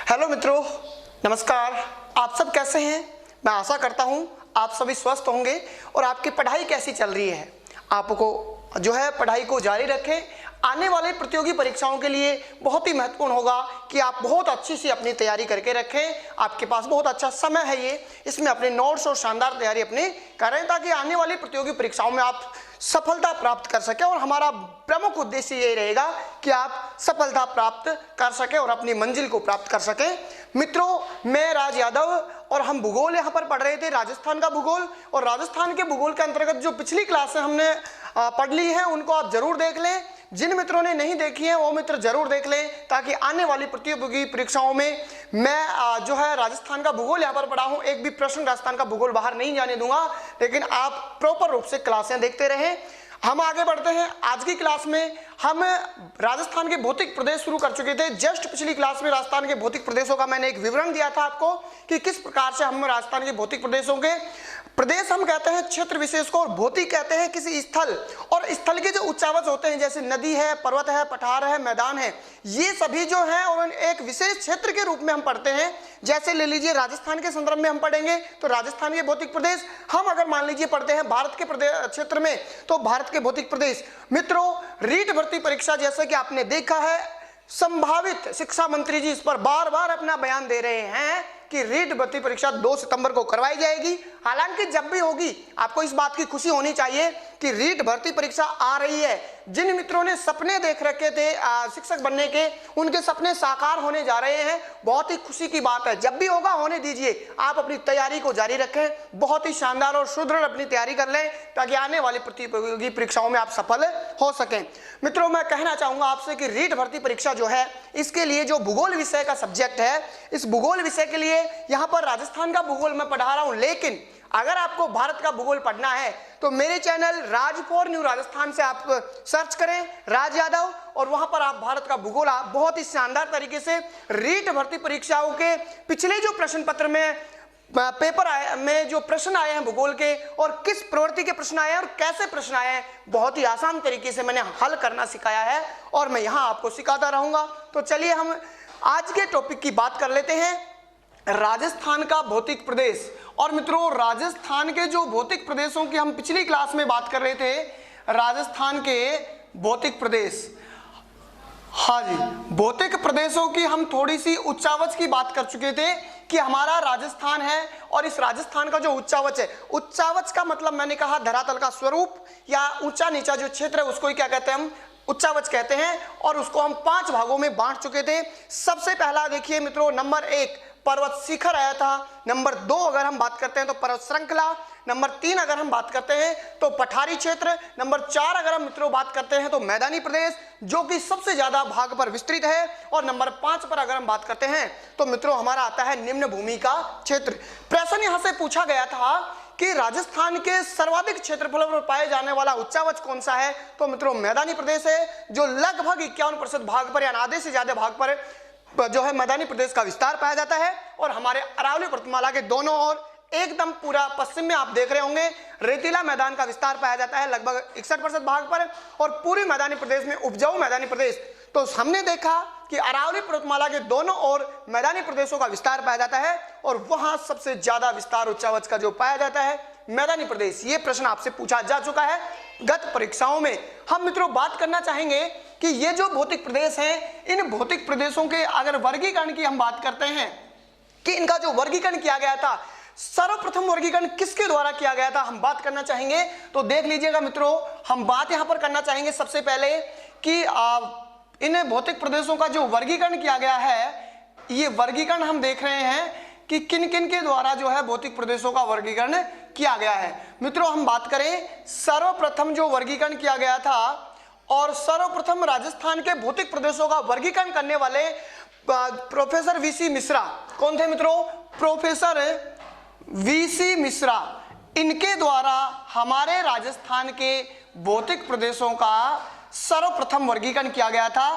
Hello मित्रों, नमस्कार। आप सब कैसे हैं? मैं आशा करता हूं आप सभी स्वस्थ होंगे। और आपकी पढ़ाई कैसी चल रही है? आपको जो है पढ़ाई को जारी रखें। आने वाले प्रतियोगी परीक्षाओं के लिए बहुत ही महत्वपूर्ण होगा कि आप बहुत अच्छी सी अपनी तैयारी करके रखें। आपके पास बहुत अच्छा समय है इसमें अपने नोट्स और शानदार तैयारी अपनी करें ताकि आने वाली प्रतियोगी परीक्षाओं में आप सफलता प्राप्त कर सकें। और हमारा प्रमुख उद्देश्य यही रहेगा कि आप सफलता प्राप्त कर सकें और अपनी मंजिल को प्राप्त कर सकें। मित्रों, मैं राज यादव और हम भूगोल यहाँ पर पढ़ रहे थे, राजस्थान का भूगोल। और राजस्थान के भूगोल के अंतर्गत जो पिछली क्लासें हमने पढ़ ली है उनको आप जरूर देख लें। जिन मित्रों ने नहीं देखी है वो मित्र जरूर देख लें ताकि आने वाली प्रतियोगी परीक्षाओं में मैं जो है राजस्थान का भूगोल यहाँ पर पढ़ा हूँ, एक भी प्रश्न राजस्थान का भूगोल बाहर नहीं जाने दूंगा। लेकिन आप प्रॉपर रूप से क्लासें देखते रहें। हम आगे बढ़ते हैं। आज की क्लास में हम राजस्थान के भौतिक प्रदेश शुरू कर चुके थे। जस्ट पिछली क्लास में राजस्थान के भौतिक प्रदेशों का मैंने एक विवरण दिया था आपको कि किस प्रकार से हम राजस्थान के भौतिक प्रदेशों के प्रदेश हम कहते हैं क्षेत्र विशेष को, और भौतिक कहते हैं किसी स्थल। और स्थल के जो उच्चावच होते हैं जैसे नदी है, पर्वत है, पठार है, मैदान है, ये सभी जो है और एक विशेष क्षेत्र के रूप में हम पढ़ते हैं। जैसे ले लीजिए राजस्थान के संदर्भ में हम पढ़ेंगे तो राजस्थान के भौतिक प्रदेश। हम अगर मान लीजिए पढ़ते हैं भारत के क्षेत्र में तो भारत के भौतिक प्रदेश। मित्रों, रीट भर्ती परीक्षा जैसे कि आपने देखा है, संभावित शिक्षा मंत्री जी इस पर बार बार अपना बयान दे रहे हैं कि रीट भर्ती परीक्षा 2 सितंबर को करवाई जाएगी। हालांकि जब भी होगी आपको इस बात की खुशी होनी चाहिए कि रीट भर्ती परीक्षा आ रही है। जिन मित्रों ने सपने देख रखे थे शिक्षक बनने के, उनके सपने साकार होने जा रहे हैं। बहुत ही खुशी की बात है। जब भी होगा होने दीजिए, आप अपनी तैयारी को जारी रखें, बहुत ही शानदार और सुदृढ़ अपनी तैयारी कर लें ताकि आने वाली प्रतियोगी परीक्षाओं में आप सफल हो सकें। मित्रों, मैं कहना चाहूंगा आपसे कि रीट भर्ती परीक्षा जो है इसके लिए जो भूगोल विषय का सब्जेक्ट है, इस भूगोल विषय के लिए यहाँ पर राजस्थान का भूगोल मैं पढ़ा रहा हूं। लेकिन अगर आपको भारत का भूगोल पढ़ना है तो मेरे channel Raj for new Rajasthan से आप सर्च करें राज यादव, और वहां पर आप भारत का भूगोल आप बहुत ही शानदार तरीके से रीट भर्ती परीक्षाओं के पिछले जो प्रश्न पत्र में पेपर आए में जो प्रश्न आए हैं भूगोल के और किस प्रवृत्ति के प्रश्न आए हैं और कैसे प्रश्न आए हैं, बहुत ही आसान तरीके से मैंने हल करना सिखाया है और मैं यहाँ आपको सिखाता रहूंगा। तो चलिए हम आज के टॉपिक की बात कर लेते हैं, राजस्थान का भौतिक प्रदेश। और मित्रों, राजस्थान के जो भौतिक प्रदेशों की हम पिछली क्लास में बात कर रहे थे, राजस्थान के भौतिक प्रदेश। हाँ जी, भौतिक प्रदेशों की हम थोड़ी सी उच्चावच की बात कर चुके थे कि हमारा राजस्थान है और इस राजस्थान का जो उच्चावच है, उच्चावच का मतलब मैंने कहा धरातल का स्वरूप या ऊंचा नीचा जो क्षेत्र है उसको ही क्या कहते हैं, हम उच्चावच कहते हैं। और उसको हम 5 भागों में बांट चुके थे। सबसे पहला देखिए मित्रों, नंबर 1 पर्वत शिखर आया था। नंबर 2 अगर हम बात करते हैं तो पर्वत श्रृंखला। नंबर 3 अगर हम बात करते हैं तो पठारी क्षेत्र। नंबर 4 अगर हम मित्रों बात करते हैं तो मैदानी प्रदेश जो कि सबसे ज्यादा भाग पर विस्तृत है। और नंबर 5 पर अगर हम बात करते हैं तो मित्रों हमारा आता है निम्न भूमि का क्षेत्र। प्रश्न यहां से पूछा गया था कि राजस्थान के सर्वाधिक क्षेत्रफल पर पाए जाने वाला उच्चावच कौन सा है, तो मित्रों मैदानी प्रदेश है जो लगभग 51% भाग पर या आधे से ज्यादा भाग पर जो है मैदानी प्रदेश का विस्तार पाया जाता है। और हमारे अरावली पर्वतमाला के दोनों ओर एकदम पूरा पश्चिम में आप देख रहे होंगे रेतीला मैदान का विस्तार पाया जाता है लगभग 61% भाग पर, और पूरी मैदानी प्रदेश में उपजाऊ मैदानी प्रदेश। तो हमने देखा कि अरावली पर्वतमाला के दोनों ओर मैदानी प्रदेशों का विस्तार पाया जाता है और वहां सबसे ज्यादा विस्तार उच्चावच का जो पाया जाता है मैदानी प्रदेश। ये प्रश्न आपसे पूछा जा चुका है गत परीक्षाओं में। हम मित्रों बात करना चाहेंगे कि ये जो भौतिक प्रदेश हैं, इन भौतिक प्रदेशों के अगर वर्गीकरण की हम बात करते हैं कि इनका जो वर्गीकरण किया गया था, सर्वप्रथम वर्गीकरण किसके द्वारा किया गया था, हम बात करना चाहेंगे। तो देख लीजिएगा मित्रों, हम बात यहां पर करना चाहेंगे सबसे पहले कि इन भौतिक प्रदेशों का जो वर्गीकरण किया गया है, ये वर्गीकरण हम देख रहे हैं कि किन किन के द्वारा जो है भौतिक प्रदेशों का वर्गीकरण किया गया है। मित्रों हम बात करें सर्वप्रथम जो वर्गीकरण किया गया था, और सर्वप्रथम राजस्थान के भौतिक प्रदेशों का वर्गीकरण करने वाले प्रोफेसर वीसी मिश्रा। कौन थे मित्रों? Professor VC Mishra. इनके द्वारा हमारे राजस्थान के भौतिक प्रदेशों का सर्वप्रथम वर्गीकरण किया गया था।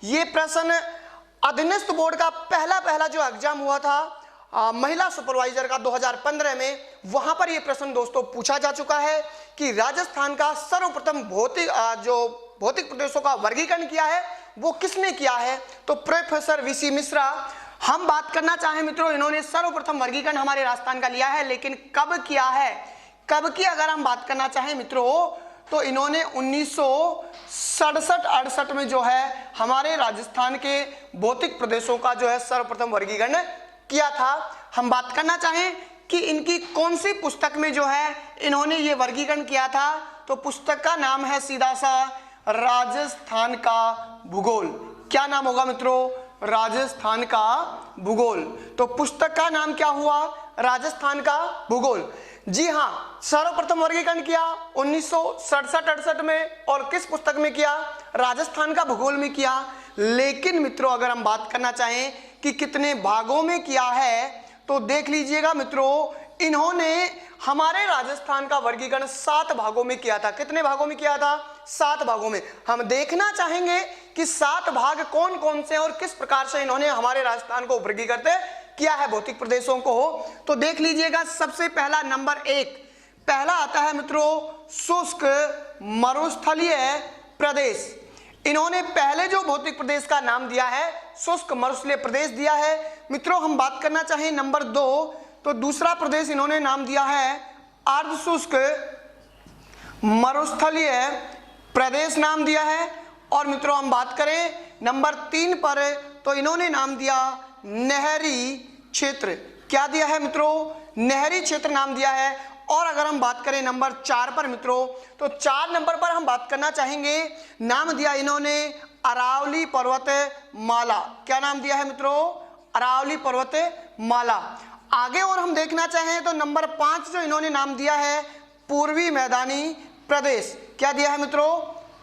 यह प्रश्न अधीनस्थ बोर्ड का पहला जो एग्जाम हुआ था महिला सुपरवाइजर का 2015 में, वहां पर यह प्रश्न दोस्तों पूछा जा चुका है कि राजस्थान का सर्वप्रथम भौतिक प्रदेशों का वर्गीकरण किया है वो किसने किया है, तो प्रोफेसर वीसी मिश्रा हम बात करना चाहें मित्रों, इन्होंने सर्वप्रथम वर्गीकरण हमारे राजस्थान का लिया है, लेकिन कब किया है, कब की अगर हम बात करना चाहें मित्रों तो इन्होंने 1967-68 में जो है हमारे राजस्थान के भौतिक प्रदेशों का जो है सर्वप्रथम वर्गीकरण किया था। हम बात करना चाहें कि इनकी कौन सी पुस्तक में जो है इन्होंने ये वर्गीकरण किया था, तो पुस्तक का नाम है सीधा सा राजस्थान का भूगोल। क्या नाम होगा मित्रों, राजस्थान का भूगोल। तो पुस्तक का नाम क्या हुआ, राजस्थान का भूगोल। जी हाँ, सर्वप्रथम वर्गीकरण किया 1967-68 में, और किस पुस्तक में किया, राजस्थान का भूगोल में किया। लेकिन मित्रों अगर हम बात करना चाहें कि कितने भागों में किया है, तो देख लीजिएगा मित्रों, इन्होंने हमारे राजस्थान का वर्गीकरण 7 भागों में किया था। कितने भागों में किया था, 7 भागों में। हम देखना चाहेंगे कि 7 भाग कौन कौन से हैं और किस प्रकार से इन्होंने हमारे राजस्थान को वर्गीकृत किया है भौतिक प्रदेशों को। तो देख लीजिएगा, सबसे पहला नंबर 1 पहला आता है मित्रों शुष्क मरुस्थलीय प्रदेश। इन्होंने पहले जो भौतिक प्रदेश का नाम दिया है शुष्क मरुस्थलीय प्रदेश दिया है। मित्रों हम बात करना चाहें नंबर 2, तो दूसरा प्रदेश इन्होंने नाम दिया है अर्ध शुष्क मरुस्थलीय प्रदेश नाम दिया है। और मित्रों हम बात करें नंबर 3 पर, तो इन्होंने नाम दिया नहरी क्षेत्र। क्या दिया है मित्रों, नहरी क्षेत्र नाम दिया है। और अगर हम बात करें नंबर 4 पर मित्रों, तो 4 नंबर पर हम बात करना चाहेंगे, नाम दिया इन्होंने अरावली पर्वत माला। क्या नाम दिया है मित्रों, अरावली पर्वत माला। आगे और हम देखना चाहें तो नंबर 5 जो इन्होंने नाम दिया है पूर्वी मैदानी प्रदेश। क्या दिया है मित्रों,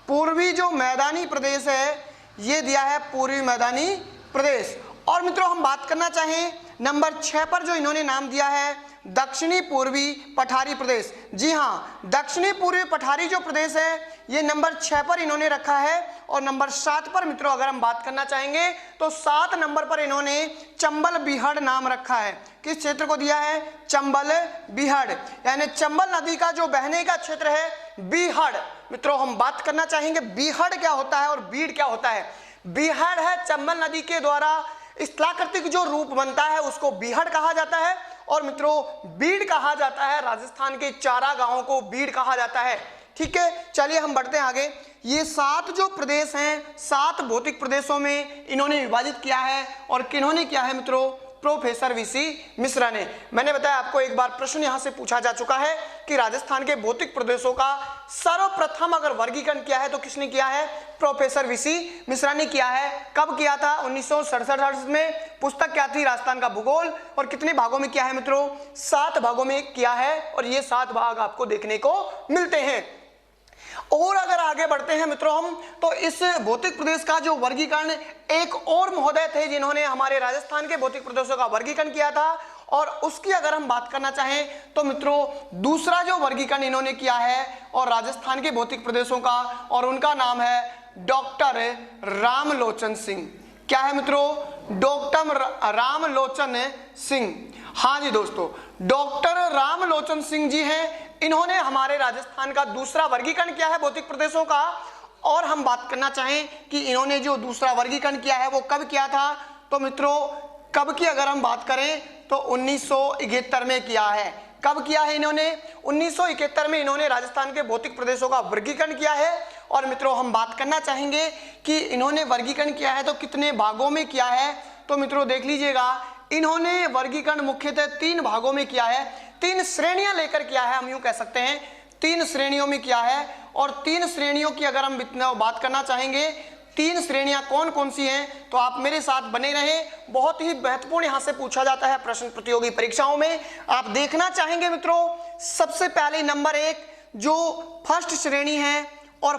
पूर्वी जो मैदानी प्रदेश है ये दिया है पूर्वी मैदानी प्रदेश। और मित्रों हम बात करना चाहें नंबर 6 पर जो इन्होंने नाम दिया है दक्षिणी पूर्वी पठारी प्रदेश। जी हाँ, दक्षिणी पूर्वी पठारी जो प्रदेश है ये नंबर 6 पर इन्होंने रखा है। और नंबर 7 पर मित्रों अगर हम बात करना चाहेंगे तो 7 नंबर पर इन्होंने चंबल बीहड़ नाम रखा है। किस क्षेत्र को दिया है, चंबल बीहड़, यानी चंबल नदी का जो बहने का क्षेत्र है बीहड़। मित्रों हम बात करना चाहेंगे बीहड़ क्या होता है और बीड़ क्या होता है। बीहड़ है चंबल नदी के द्वारा स्थलाकृतिक जो रूप बनता है उसको बीहड़ कहा जाता है। और मित्रों बीड़ कहा जाता है, राजस्थान के चारा गांवों को बीड़ कहा जाता है। ठीक है, चलिए हम बढ़ते हैं आगे। ये 7 जो प्रदेश हैं 7 भौतिक प्रदेशों में इन्होंने विभाजित किया है। और किन्होंने किया है मित्रों, प्रोफेसर वीसी मिश्रा ने। मैंने बताया आपको एक बार प्रश्न यहां से पूछा जा चुका है कि राजस्थान के भौतिक प्रदेशों का सर्वप्रथम अगर वर्गीकरण किया है तो किसने किया है, प्रोफेसर वीसी मिश्रा ने किया है। कब किया था, 1967-68 में। पुस्तक क्या थी, राजस्थान का भूगोल। और कितने भागों में किया है मित्रों, 7 भागों में किया है। और ये 7 भाग आपको देखने को मिलते हैं। और अगर आगे बढ़ते हैं मित्रों हम, तो इस भौतिक प्रदेश का जो वर्गीकरण एक और महोदय थे जिन्होंने हमारे राजस्थान के भौतिक प्रदेशों का वर्गीकरण किया था। और उसकी अगर हम बात करना चाहें तो मित्रों दूसरा जो वर्गीकरण इन्होंने किया है और राजस्थान के भौतिक प्रदेशों का, और उनका नाम है डॉक्टर रामलोचन सिंह। क्या है मित्रों, डॉक्टर रामलोचन सिंह। हाँ जी दोस्तों, डॉक्टर रामलोचन सिंह जी हैं। इन्होंने हमारे राजस्थान का दूसरा वर्गीकरण किया है भौतिक प्रदेशों का। और हम बात करना चाहें कि इन्होंने जो दूसरा वर्गीकरण किया है वो कब किया था, तो मित्रों कब की अगर हम बात करें तो 1971 में किया है। कब किया है इन्होंने, 1971 में इन्होंने राजस्थान के भौतिक प्रदेशों का वर्गीकरण किया है। और मित्रों हम बात करना चाहेंगे कि इन्होंने वर्गीकरण किया है तो कितने भागों में किया है, तो मित्रों देख लीजिएगा इन्होंने वर्गीकरण मुख्यतः 3 भागों में किया है। 3 श्रेणियां लेकर किया है, हम यूं कह सकते हैं 3 श्रेणियों में किया है। और 3 श्रेणियों की अगर हम बात करना चाहेंगे, 3 श्रेणियां कौन कौन सी हैं, तो आप मेरे साथ बने रहें। बहुत ही महत्वपूर्ण यहां से पूछा जाता है प्रश्न प्रतियोगी परीक्षाओं में। आप देखना चाहेंगे मित्रों, सबसे पहले नंबर 1 जो फर्स्ट श्रेणी है, और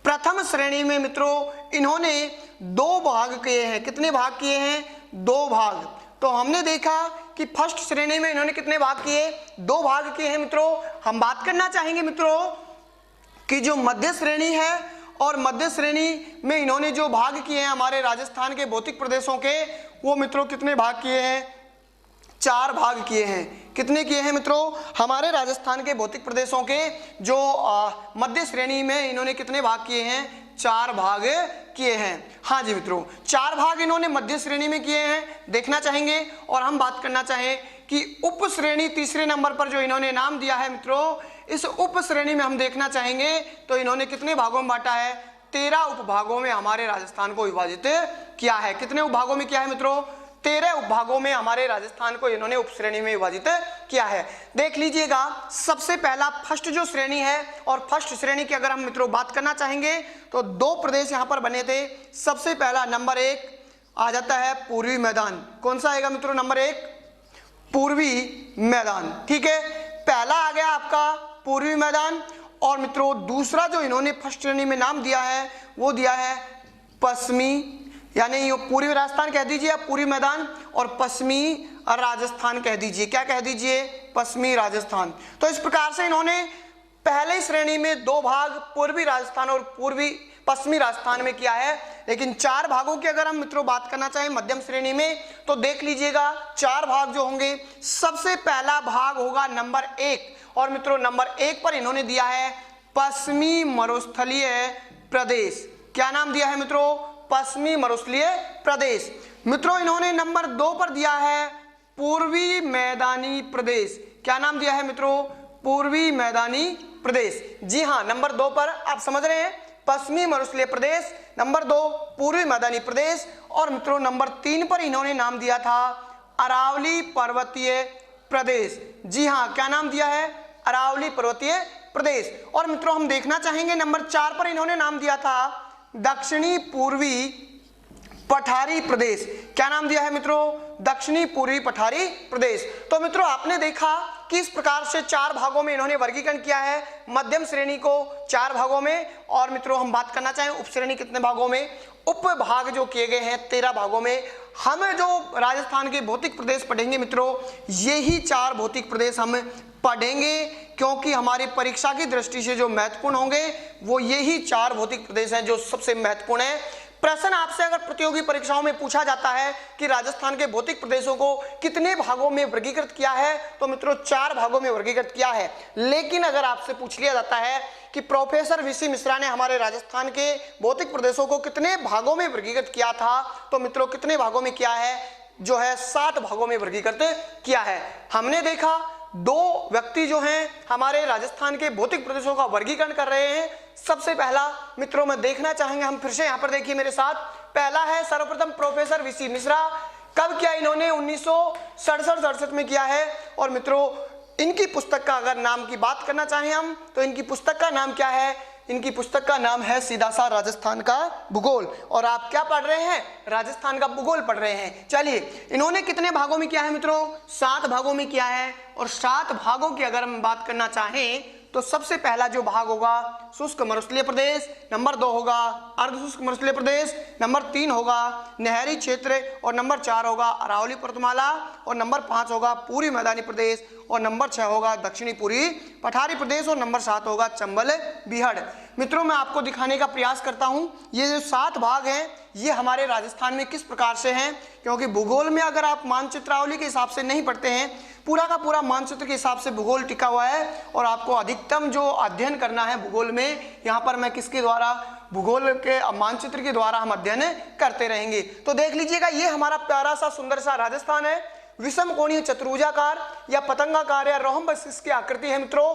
प्रथम श्रेणी में मित्रों इन्होंने 2 भाग किए हैं। कितने भाग किए हैं, 2 भाग। तो हमने देखा कि फर्स्ट श्रेणी में इन्होंने कितने भाग किए, 2 भाग किए हैं मित्रों। हम बात करना चाहेंगे मित्रों कि जो मध्य श्रेणी है, और मध्य श्रेणी में इन्होंने जो भाग किए हैं हमारे राजस्थान के भौतिक प्रदेशों के, वो मित्रों कितने भाग किए हैं, 4 भाग किए हैं। कितने किए हैं मित्रों, हमारे राजस्थान के भौतिक प्रदेशों के जो मध्य श्रेणी में इन्होंने कितने भाग किए हैं, 4 भाग किए हैं। हाँ जी मित्रों, 4 भाग इन्होंने मध्य श्रेणी में किए हैं, देखना चाहेंगे। और हम बात करना चाहें कि उप श्रेणी तीसरे नंबर पर जो इन्होंने नाम दिया है मित्रों, इस उप श्रेणी में हम देखना चाहेंगे तो इन्होंने कितने भागों में बांटा है, 13 उपभागों में हमारे राजस्थान को विभाजित किया है। कितने उपभागों में किया है मित्रों, 13 उपभागों में हमारे राजस्थान को इन्होंने उप श्रेणी में विभाजित किया है। देख लीजिएगा, सबसे पहला फर्स्ट जो श्रेणी है, और फर्स्ट श्रेणी की अगर हम मित्रों बात करना चाहेंगे तो 2 प्रदेश यहां पर बने थे। सबसे पहला नंबर 1 आ जाता है पूर्वी मैदान। कौन सा आएगा मित्रों, नंबर 1 पूर्वी मैदान। ठीक है, पहला आ गया आपका पूर्वी मैदान। और मित्रों दूसरा जो इन्होंने फर्स्ट श्रेणी में नाम दिया है वो दिया है पश्चिमी, यानी ये पूर्वी राजस्थान कह दीजिए आप, पूर्वी मैदान, और पश्चिमी राजस्थान कह दीजिए। क्या कह दीजिए, पश्चिमी राजस्थान। तो इस प्रकार से इन्होंने पहले श्रेणी में 2 भाग पूर्वी राजस्थान और पूर्वी पश्चिमी राजस्थान में किया है। लेकिन 4 भागों की अगर हम मित्रों बात करना चाहें मध्यम श्रेणी में, तो देख लीजिएगा 4 भाग जो होंगे, सबसे पहला भाग होगा नंबर 1। और मित्रों नंबर 1 पर इन्होंने दिया है पश्चिमी मरुस्थलीय प्रदेश। क्या नाम दिया है मित्रों, पश्चिमी मरुस्थलीय प्रदेश। मित्रों इन्होंने नंबर 2 पर दिया है पूर्वी मैदानी प्रदेश। क्या नाम दिया है मित्रों, पूर्वी मैदानी प्रदेश। जी हाँ, नंबर 2 पर आप समझ रहे हैं पश्चिमी मरुस्थलीय प्रदेश, नंबर 2 पूर्वी मैदानी प्रदेश। और मित्रों नंबर 3 पर इन्होंने नाम दिया था अरावली पर्वतीय प्रदेश। जी हाँ, क्या नाम दिया है, अरावली पर्वतीय प्रदेश। और मित्रों हम देखना चाहेंगे नंबर 4 पर इन्होंने नाम दिया था दक्षिणी पूर्वी पठारी प्रदेश। क्या नाम दिया है मित्रों, दक्षिणी पूर्वी पठारी प्रदेश। तो मित्रों आपने देखा कि इस प्रकार से 4 भागों में इन्होंने वर्गीकरण किया है, मध्यम श्रेणी को 4 भागों में। और मित्रों हम बात करना चाहें उप श्रेणी कितने भागों में, उप भाग जो किए गए हैं 13 भागों में। हम जो राजस्थान के भौतिक प्रदेश पढ़ेंगे मित्रों, यही 4 भौतिक प्रदेश हम पढ़ेंगे, क्योंकि हमारी परीक्षा की दृष्टि से जो महत्वपूर्ण होंगे वो यही 4 भौतिक प्रदेश हैं जो सबसे महत्वपूर्ण है। प्रश्न आपसे अगर प्रतियोगी परीक्षाओं में पूछा जाता है कि राजस्थान के भौतिक प्रदेशों को कितने भागों में वर्गीकृत किया है, तो मित्रों 4 भागों में वर्गीकृत किया है। लेकिन अगर आपसे पूछ लिया जाता है कि प्रोफेसर वीसी मिश्रा ने हमारे राजस्थान के भौतिक प्रदेशों को कितने भागों में वर्गीकृत किया था, तो मित्रों कितने भागों में किया है, जो है 7 भागों में वर्गीकृत किया है। हमने देखा 2 व्यक्ति जो हैं हमारे राजस्थान के भौतिक प्रदेशों का वर्गीकरण कर रहे हैं। सबसे पहला मित्रों में देखना चाहेंगे हम, फिर से यहाँ पर देखिए मेरे साथ। पहला है सर्वप्रथम प्रोफेसर वीसी मिश्रा। कब किया इन्होंने, 1967-68 में किया है। और मित्रों इनकी पुस्तक का अगर नाम की बात करना चाहें हम, तो इनकी पुस्तक का नाम क्या है, इनकी पुस्तक का नाम है सीधा सा राजस्थान का भूगोल। और आप क्या पढ़ रहे हैं, राजस्थान का भूगोल पढ़ रहे हैं। चलिए इन्होंने कितने भागों में किया है मित्रों, 7 भागों में किया है। और 7 भागों की अगर हम बात करना चाहें तो सबसे पहला जो भाग होगा शुष्क मरुस्थलीय प्रदेश, नंबर 2 होगा अर्ध शुष्क मरुस्थलीय प्रदेश, नंबर 3 होगा नहरी क्षेत्र, और नंबर 4 होगा अरावली पर्वतमाला, और नंबर 5 होगा पूर्वी मैदानी प्रदेश, और नंबर 6 होगा दक्षिणी पूर्वी पठारी प्रदेश, और नंबर 7 होगा चंबल बीहड़। मित्रों मैं आपको दिखाने का प्रयास करता हूं ये जो 7 भाग हैं ये हमारे राजस्थान में किस प्रकार से हैं, क्योंकि भूगोल में अगर आप मानचित्रावली के हिसाब से नहीं पढ़ते हैं, पूरा का पूरा मानचित्र के हिसाब से भूगोल टिका हुआ है। और आपको अधिकतम जो अध्ययन करना है भूगोल में, यहाँ पर मैं किसके द्वारा, भूगोल के मानचित्र के द्वारा हम अध्ययन करते रहेंगे। तो देख लीजिएगा ये हमारा प्यारा सा सुंदर सा राजस्थान है, विषम कोणीय चतुर्भुजाकार या पतंगाकार या रोहम्बस इसकी आकृति है। मित्रों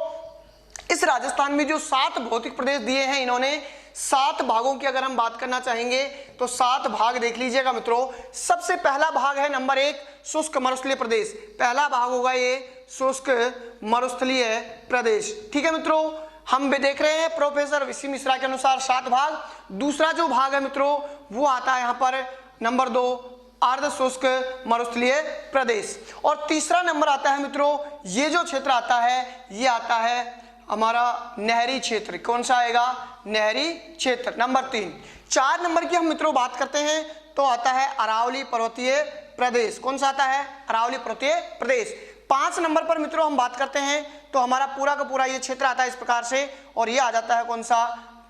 इस राजस्थान में जो 7 भौतिक प्रदेश दिए हैं इन्होंने, 7 भागों की अगर हम बात करना चाहेंगे तो 7 भाग देख लीजिएगा मित्रों। सबसे पहला भाग है नंबर 1 शुष्क मरुस्थलीय प्रदेश। पहला भाग होगा ये शुष्क मरुस्थलीय प्रदेश। ठीक है मित्रों, हम भी देख रहे हैं प्रोफेसर वीसी मिश्रा के अनुसार 7 भाग। दूसरा जो भाग है मित्रों वो आता है यहाँ पर नंबर 2 अर्ध शुष्क मरुस्थलीय प्रदेश। और तीसरा नंबर आता है मित्रों, ये जो क्षेत्र आता है ये आता है हमारा नहरी क्षेत्र। कौन सा आएगा, नहरी क्षेत्र, नंबर 3। 4 नंबर की हम मित्रों बात करते हैं तो आता है अरावली पर्वतीय प्रदेश। कौन सा आता है, अरावली पर्वतीय प्रदेश। 5 नंबर पर मित्रों हम बात करते हैं तो हमारा पूरा का पूरा ये क्षेत्र आता है इस प्रकार से, और ये आ जाता है कौन सा,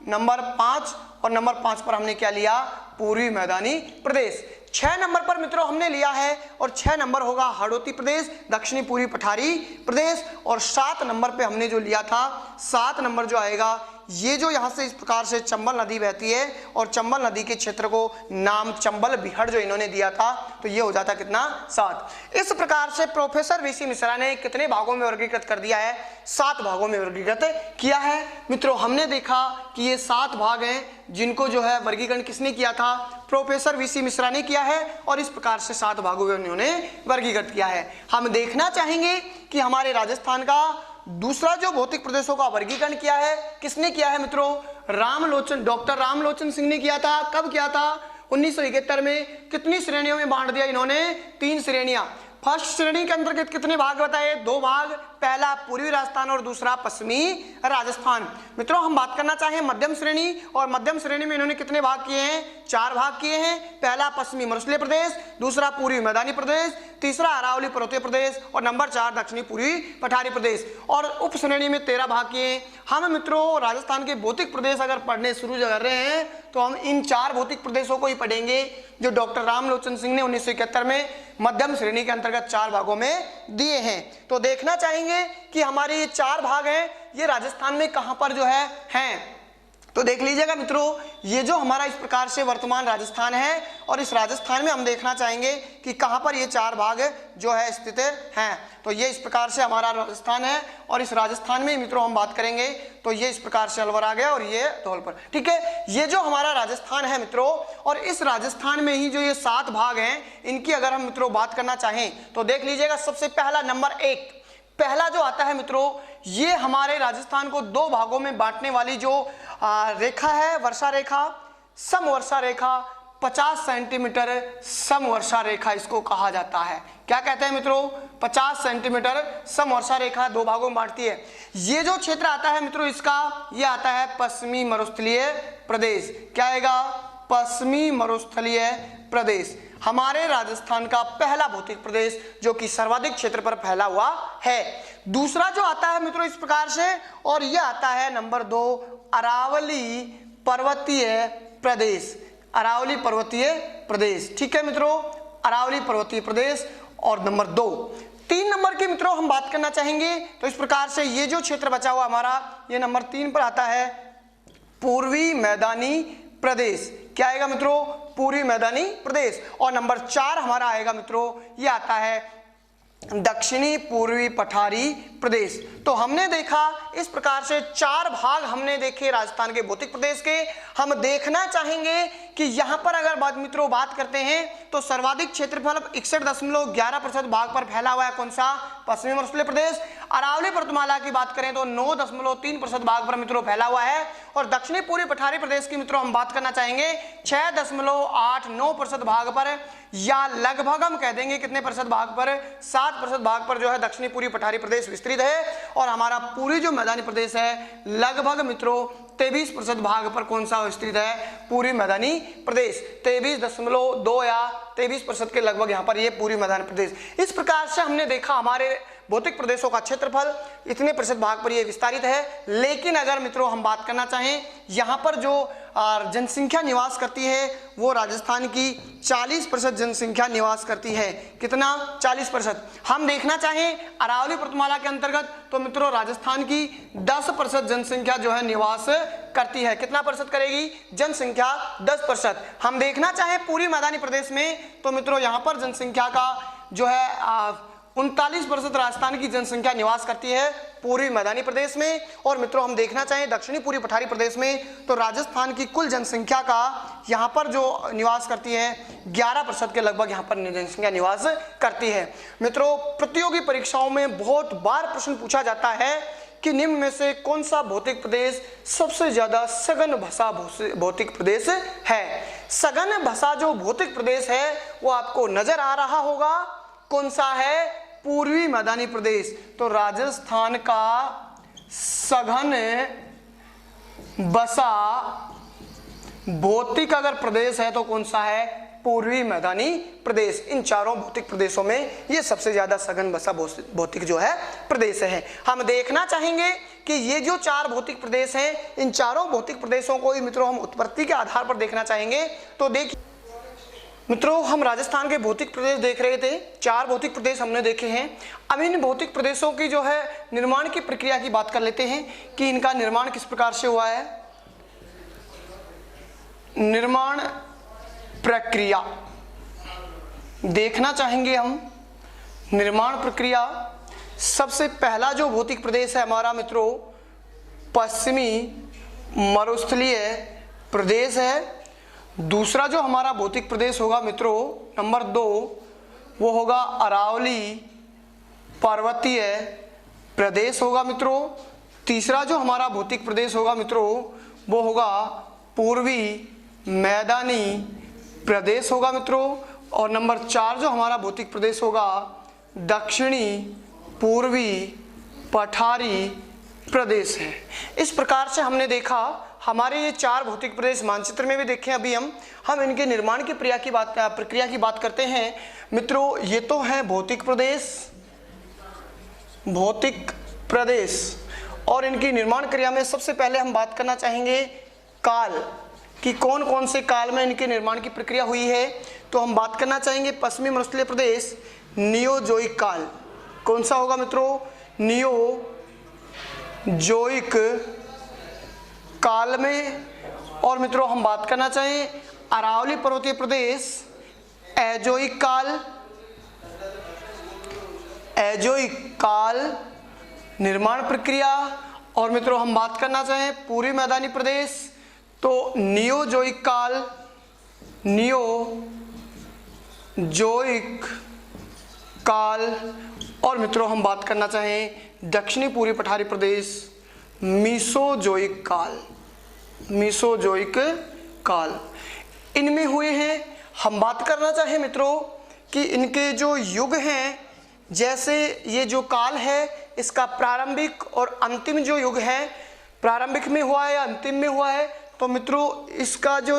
नंबर 5। और नंबर 5 पर हमने क्या लिया, पूर्वी मैदानी प्रदेश। 6 नंबर पर मित्रों हमने लिया है, और 6 नंबर होगा हाड़ौती प्रदेश, दक्षिणी पूर्वी पठारी प्रदेश। और 7 नंबर पे हमने जो लिया था, 7 नंबर जो आएगा ये जो यहाँ से इस प्रकार से चंबल नदी बहती है और चंबल नदी के क्षेत्र को नाम चंबल बिहड़ जो इन्होंने दिया था, तो ये हो जाता कितना 7। इस प्रकार से प्रोफेसर वीसी मिश्रा ने कितने भागों में वर्गीकृत कर दिया है? 7 भागों में वर्गीकृत किया है। मित्रों हमने देखा कि ये 7 भाग हैं जिनको जो है वर्गीकरण किसने किया था? प्रोफेसर वीसी मिश्रा ने किया है और इस प्रकार से 7 भागों में उन्होंने वर्गीकृत किया है। हम देखना चाहेंगे कि हमारे राजस्थान का दूसरा जो भौतिक प्रदेशों का वर्गीकरण किया है किसने किया है? मित्रों डॉक्टर रामलोचन सिंह ने किया था। कब किया था? 1971 में। कितनी श्रेणियों में बांट दिया इन्होंने? 3 श्रेणियां। फर्स्ट श्रेणी के अंतर्गत कितने भाग बताए? 2 भाग, पहला पूर्वी राजस्थान और दूसरा पश्चिमी राजस्थान। मित्रों हम बात करना चाहें मध्यम श्रेणी, और मध्यम श्रेणी में इन्होंने कितने भाग किए हैं? 4 भाग किए हैं। पहला पश्चिमी मरुस्थलीय प्रदेश, दूसरा पूर्वी मैदानी प्रदेश, तीसरा अरावली पर्वतीय प्रदेश और नंबर 4 दक्षिणी पूर्वी पठारी प्रदेश, और उप श्रेणी में 13 भाग किए। हम मित्रों राजस्थान के भौतिक प्रदेश अगर पढ़ने शुरू कर रहे हैं तो हम इन 4 भौतिक प्रदेशों को ही पढ़ेंगे जो डॉक्टर रामलोचन सिंह ने 1971 में मध्यम श्रेणी के अंतर्गत 4 भागों में दिए हैं। तो देखना चाहेंगे कि हमारे ये 4 भाग हैं ये राजस्थान में कहां पर जो है हैं। तो देख लीजिएगा मित्रों, ये जो हमारा इस प्रकार से वर्तमान राजस्थान है और इस राजस्थान में हम देखना चाहेंगे कि कहां पर ये 4 भाग जो है स्थित हैं। तो ये इस प्रकार से हमारा राजस्थान है और इस राजस्थान में मित्रों हम बात करेंगे तो ये इस प्रकार से अलवर आ गया और ये धौलपुर। ठीक है, ये जो हमारा राजस्थान है मित्रों, और इस राजस्थान में ही जो ये 7 भाग हैं इनकी अगर हम मित्रों बात करना चाहें तो देख लीजिएगा। सबसे पहला नंबर 1 पहला जो आता है मित्रों, ये हमारे राजस्थान को 2 भागों में बांटने वाली जो रेखा है, वर्षा रेखा, समवर्षा रेखा, 50 सेंटीमीटर समवर्षा रेखा इसको कहा जाता है। क्या कहते हैं मित्रों? 50 सेंटीमीटर समवर्षा रेखा 2 भागों में बांटती है। ये जो क्षेत्र आता है मित्रों इसका, ये आता है पश्चिमी मरुस्थलीय प्रदेश। क्या आएगा? पश्चिमी मरुस्थलीय प्रदेश हमारे राजस्थान का पहला भौतिक प्रदेश जो कि सर्वाधिक क्षेत्र पर फैला हुआ है। दूसरा जो आता है मित्रों इस प्रकार से, और यह आता है नंबर 2 अरावली पर्वतीय प्रदेश। अरावली पर्वतीय प्रदेश। ठीक है मित्रों, अरावली पर्वतीय प्रदेश। और नंबर 2 3 नंबर की मित्रों हम बात करना चाहेंगे तो इस प्रकार से ये जो क्षेत्र बचा हुआ हमारा, ये नंबर 3 पर आता है पूर्वी मैदानी प्रदेश। क्या आएगा मित्रों? पूर्वी मैदानी प्रदेश। और नंबर 4 हमारा आएगा मित्रों, ये आता है दक्षिणी पूर्वी पठारी प्रदेश। तो हमने देखा इस प्रकार से 4 भाग हमने देखे राजस्थान के भौतिक प्रदेश के। हम देखना चाहेंगे कि यहां पर अगर मित्रों बात करते हैं तो सर्वाधिक क्षेत्रफल 61.11% भाग पर फैला हुआ है। कौन सा? पश्चिमी मरुस्थलीय प्रदेश। अरावली पर्वतमाला की बात करें तो 9.3% भाग पर मित्रों फैला हुआ है। और दक्षिणी पूर्वी पठारी प्रदेश की मित्रों हम बात करना चाहेंगे 6.89% भाग पर, या लगभग हम कह देंगे कितने प्रतिशत भाग पर? 7% भाग पर जो है दक्षिणी पूर्वी पठारी प्रदेश विस्तृत है। और हमारा पूरी जो मैदानी प्रदेश है लगभग मित्रों 23% भाग पर कौन सा विस्तृत है? पूर्वी मैदानी प्रदेश। 23.2 या 23% के लगभग यहाँ पर ये पूर्वी मैदानी प्रदेश। इस प्रकार से हमने देखा हमारे भौतिक प्रदेशों का क्षेत्रफल इतने प्रतिशत भाग पर ये विस्तारित है। लेकिन अगर मित्रों हम बात करना चाहें यहाँ पर जो जनसंख्या निवास करती है वो राजस्थान की 40% जनसंख्या निवास करती है। कितना? 40%। हम देखना चाहें अरावली पर्वतमाला के अंतर्गत तो मित्रों राजस्थान की 10% जनसंख्या जो है निवास करती है। कितना प्रतिशत करेगी? जनसंख्या 10%। हम देखना चाहें पूर्वी मैदानी प्रदेश में तो मित्रों यहाँ पर जनसंख्या का जो है 39% राजस्थान की जनसंख्या निवास करती है पूर्वी मैदानी प्रदेश में। और मित्रों हम देखना चाहें दक्षिणी पूर्वी पठारी प्रदेश में तो राजस्थान की कुल जनसंख्या का यहाँ पर जो निवास करती है 11% के लगभग यहाँ पर जनसंख्या निवास करती है। मित्रों प्रतियोगी परीक्षाओं में बहुत बार प्रश्न पूछा जाता है कि निम्न में से कौन सा भौतिक प्रदेश सबसे ज्यादा सघन भाषा भौतिक प्रदेश है? सघन भाषा जो भौतिक प्रदेश है वो आपको नजर आ रहा होगा। कौन सा है? पूर्वी मैदानी प्रदेश। तो राजस्थान का सघन बसा भौतिक अगर प्रदेश है तो कौन सा है? पूर्वी मैदानी प्रदेश। इन चारों भौतिक प्रदेशों में ये सबसे ज्यादा सघन बसा भौतिक जो है प्रदेश है। हम देखना चाहेंगे कि ये जो 4 भौतिक प्रदेश हैं इन चारों भौतिक प्रदेशों को ही मित्रों हम उत्पत्ति के आधार पर देखना चाहेंगे। तो देखिए मित्रों, हम राजस्थान के भौतिक प्रदेश देख रहे थे। 4 भौतिक प्रदेश हमने देखे हैं। अब इन भौतिक प्रदेशों की जो है निर्माण की प्रक्रिया की बात कर लेते हैं कि इनका निर्माण किस प्रकार से हुआ है। निर्माण प्रक्रिया देखना चाहेंगे हम। निर्माण प्रक्रिया, सबसे पहला जो भौतिक प्रदेश है हमारा मित्रों, पश्चिमी मरुस्थलीय प्रदेश है। दूसरा जो हमारा भौतिक प्रदेश होगा मित्रों, नंबर 2, वो होगा अरावली पर्वतीय प्रदेश होगा मित्रों। तीसरा जो हमारा भौतिक प्रदेश होगा मित्रों, वो होगा पूर्वी मैदानी प्रदेश होगा मित्रों। और नंबर 4 जो हमारा भौतिक प्रदेश होगा, दक्षिणी पूर्वी पठारी प्रदेश है। इस प्रकार से हमने देखा हमारे ये 4 भौतिक प्रदेश मानचित्र में भी देखे। अभी हम इनके निर्माण की प्रक्रिया की बात करते हैं मित्रों। ये तो है भौतिक प्रदेश और इनकी निर्माण क्रिया में सबसे पहले हम बात करना चाहेंगे काल कि कौन कौन से काल में इनके निर्माण की प्रक्रिया हुई है। तो हम बात करना चाहेंगे पश्चिमी मरुस्थलीय प्रदेश नियोजोइक काल। कौन सा होगा मित्रों? नियोजोइक काल में। और मित्रों हम बात करना चाहें अरावली पर्वतीय प्रदेश एजोइक काल निर्माण प्रक्रिया। और मित्रों हम बात करना चाहें पूर्वी मैदानी प्रदेश तो नियोजोइक काल। और मित्रों हम बात करना चाहें दक्षिणी पूर्वी पठारी प्रदेश मीसोजोइक काल इनमें हुए हैं। हम बात करना चाहें मित्रों कि इनके जो युग हैं, जैसे ये जो काल है इसका प्रारंभिक और अंतिम जो युग है, प्रारंभिक में हुआ है या अंतिम में हुआ है, तो मित्रों इसका जो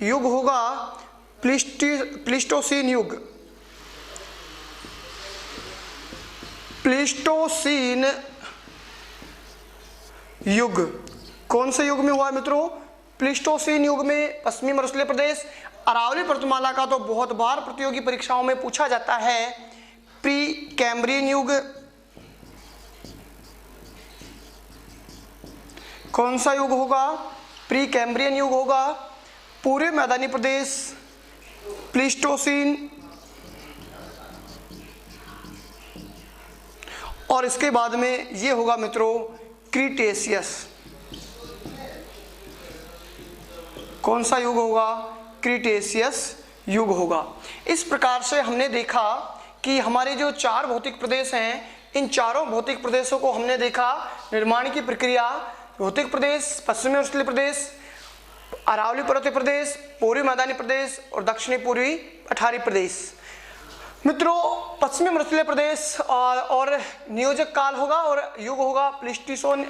युग होगा प्लीस्टोसीन युग। कौन से युग में हुआ है मित्रों? प्लीस्टोसीन युग में। पश्चिमी मरुस्थलीय प्रदेश अरावली पर्वतमाला का तो बहुत बार प्रतियोगी परीक्षाओं में पूछा जाता है। प्री कैम्ब्रियन युग। कौन सा युग होगा? प्री कैम्ब्रियन युग होगा। पूर्वी मैदानी प्रदेश प्लीस्टोसीन। और इसके बाद में ये होगा मित्रों क्रीटेशियस। कौन सा युग होगा? क्रीटेशियस युग होगा। इस प्रकार से हमने देखा कि हमारे जो 4 भौतिक प्रदेश हैं, इन चारों भौतिक प्रदेशों को हमने देखा निर्माण की प्रक्रिया। भौतिक प्रदेश पश्चिमी मरुस्थलीय प्रदेश, अरावली पर्वतीय प्रदेश, पूर्वी मैदानी प्रदेश और दक्षिणी पूर्वी पठारी प्रदेश। मित्रों पश्चिमी मरुस्थलीय प्रदेश और नियोजक काल होगा और युग होगा प्लीस्टोसीन